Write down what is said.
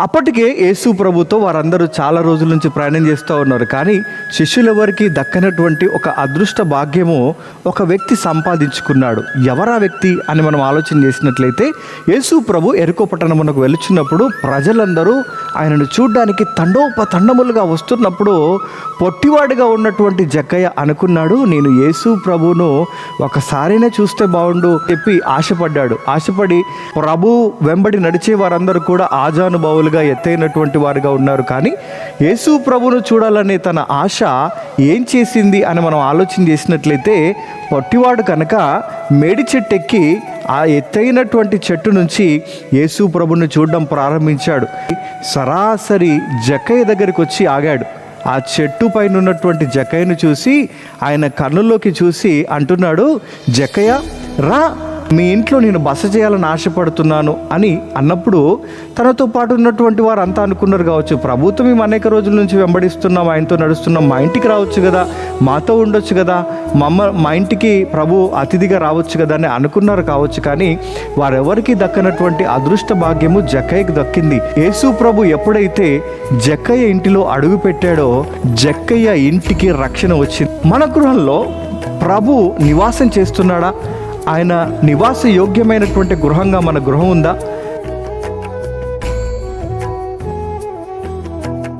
అప్పటికే యేసు ప్రభుతో వారందరూ చాలా రోజుల నుంచి ప్రయాణం చేస్తూ ఉన్నారు. కానీ శిష్యులెవరికి దక్కనటువంటి ఒక అదృష్ట భాగ్యము ఒక వ్యక్తి సంపాదించుకున్నాడు. ఎవరా వ్యక్తి అని మనం ఆలోచన చేసినట్లయితే, యేసు ప్రభు యెరికో పట్టణమునకు వెళుచున్నప్పుడు ప్రజలందరూ ఆయనను చూడ్డానికి తండోపతండములుగా వస్తున్నప్పుడు పొట్టివాడిగా ఉన్నటువంటి జక్కయ్య అనుకున్నాడు, నేను యేసు ప్రభువును ఒకసారినే చూస్తే బాగుండు చెప్పి ఆశపడి ప్రభు వెంబడి నడిచే వారందరూ కూడా ఆజానుభావులుగా ఎత్తైనటువంటి వారుగా ఉన్నారు. కానీ యేసు ప్రభువును చూడాలనే తన ఆశ ఏం చేసింది అని మనం ఆలోచన చేసినట్లయితే, పొట్టివాడు కనుక మేడి చెట్టు ఎక్కి ఆ ఎత్తైనటువంటి చెట్టు నుంచి యేసు ప్రభువును చూడడం ప్రారంభించాడు. సరాసరి జక్కయ్య దగ్గరికి వచ్చి ఆగాడు. ఆ చెట్టు పైన ఉన్నటువంటి జక్కయ్యను చూసి ఆయన కన్నుల్లోకి చూసి అంటున్నాడు, జక్కయ్య రా, మీ ఇంట్లో నేను బస చేయాలని ఆశపడుతున్నాను అని అన్నప్పుడు తనతో పాటు ఉన్నటువంటి వారు అంతా అనుకున్నారు కావచ్చు, ప్రభుత్వం మేము అనేక రోజుల నుంచి వెంబడిస్తున్నాం, ఆయనతో నడుస్తున్నాం, మా ఇంటికి రావచ్చు కదా, మాతో ఉండొచ్చు కదా, మా ఇంటికి ప్రభు అతిథిగా రావచ్చు కదా అని అనుకున్నారు కావచ్చు. కానీ వారెవరికి దక్కనటువంటి అదృష్ట భాగ్యము జక్కయ్యకు దక్కింది. యేసు ప్రభు ఎప్పుడైతే జక్కయ్య ఇంటిలో అడుగు పెట్టాడో జక్కయ్య ఇంటికి రక్షణ వచ్చింది. మన గృహంలో ప్రభు నివాసం చేస్తున్నాడా? ఆయన నివాస యోగ్యమైనటువంటి గృహంగా మన గృహం ఉందా?